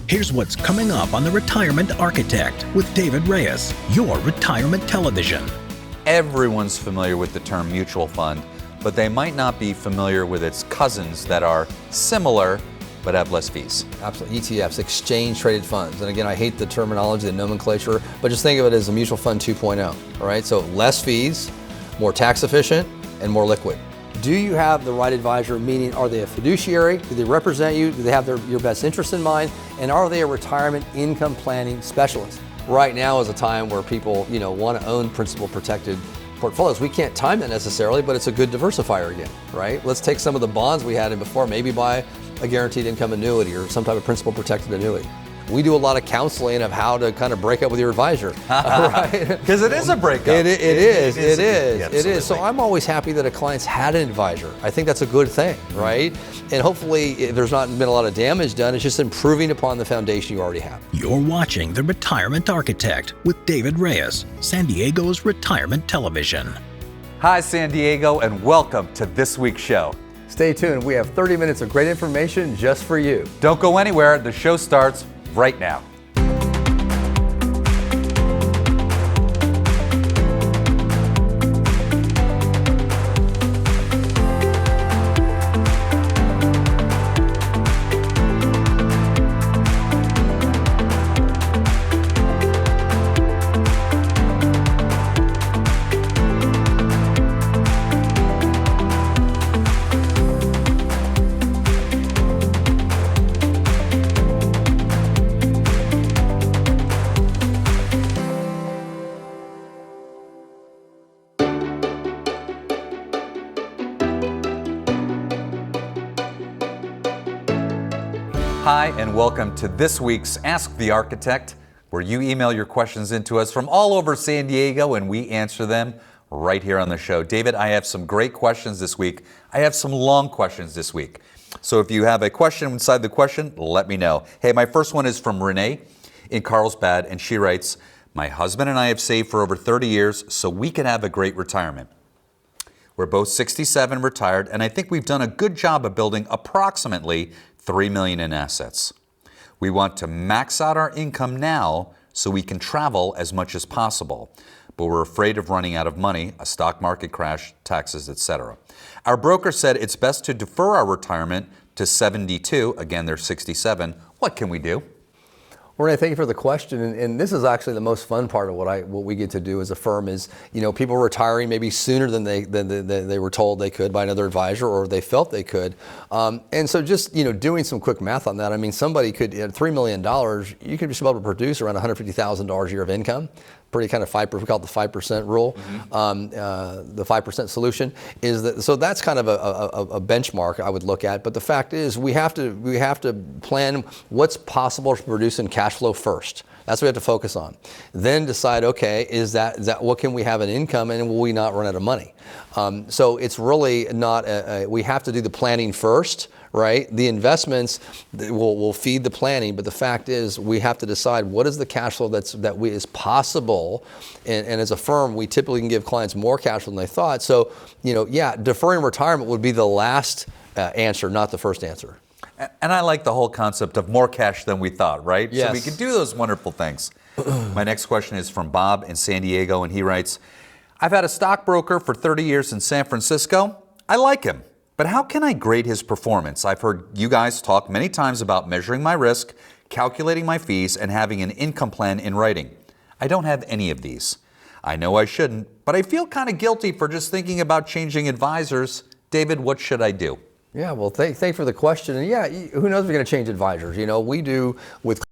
Here's what's coming up on The Retirement Architect with David Reyes, your retirement television. Everyone's familiar with the term mutual fund, but they might not be familiar with its cousins that are similar but have less fees. Absolutely. ETFs, exchange traded funds. And again, I hate the terminology, the nomenclature, but just think of it as a mutual fund 2.0. All right, so less fees, more tax efficient, and more liquid. Do you have the right advisor? Meaning, are they a fiduciary? Do they represent you? Do they have your best interest in mind? And are they a retirement income planning specialist? Right now is a time where people, want to own principal protected portfolios. We can't time that necessarily, but it's a good diversifier again, right? Let's take some of the bonds we had in before, maybe buy a guaranteed income annuity or some type of principal protected annuity. We do a lot of counseling of how to kind of break up with your advisor, right? Because it is a breakup. It is. Absolutely. So I'm always happy that a client's had an advisor. I think that's a good thing, right? And hopefully there's not been a lot of damage done. It's just improving upon the foundation you already have. You're watching The Retirement Architect with David Reyes, San Diego's retirement television. Hi, San Diego, and welcome to this week's show. Stay tuned. We have 30 minutes of great information just for you. Don't go anywhere. The show starts right now. Hi, and welcome to this week's Ask the Architect, where you email your questions into us from all over San Diego and we answer them right here on the show. David, I have some great questions this week. I have some long questions this week. So if you have a question inside the question, let me know. Hey, my first one is from Renee in Carlsbad, and she writes, "My husband and I have saved for over 30 years so we can have a great retirement. We're both 67, retired, and I think we've done a good job of building approximately $3 million in assets. We want to max out our income now so we can travel as much as possible, but we're afraid of running out of money, a stock market crash, taxes, etc. Our broker said it's best to defer our retirement to 72. Again, they're 67. What can we do?" Renee, thank you for the question, and this is actually the most fun part of what we get to do as a firm is, people retiring maybe sooner than they were told they could by another advisor or they felt they could, and so just doing some quick math on that. I mean, somebody could at $3 million, you could just be able to produce around $150,000 a year of income. Pretty kind of we call it the 5% rule. The 5% solution is that, so that's kind of a benchmark I would look at. But the fact is, we have to plan what's possible to produce in cash flow first. That's what we have to focus on. Then decide, okay, is that what can we have in income, and will we not run out of money? So it's really not. We have to do the planning first. Right? The investments will feed the planning, but the fact is we have to decide what is the cash flow is possible, and as a firm we typically can give clients more cash flow than they thought. So deferring retirement would be the last answer, not the first answer. And I like the whole concept of more cash than we thought, right? Yes. So we can do those wonderful things. My next question is from Bob in San Diego, and he writes, "I've had a stockbroker for 30 years in San Francisco. I like him. But how can I grade his performance? I've heard you guys talk many times about measuring my risk, calculating my fees, and having an income plan in writing. I don't have any of these. I know I shouldn't, but I feel kind of guilty for just thinking about changing advisors. David, what should I do?" Yeah, well, thank you for the question. And who knows if we're going to change advisors. We do with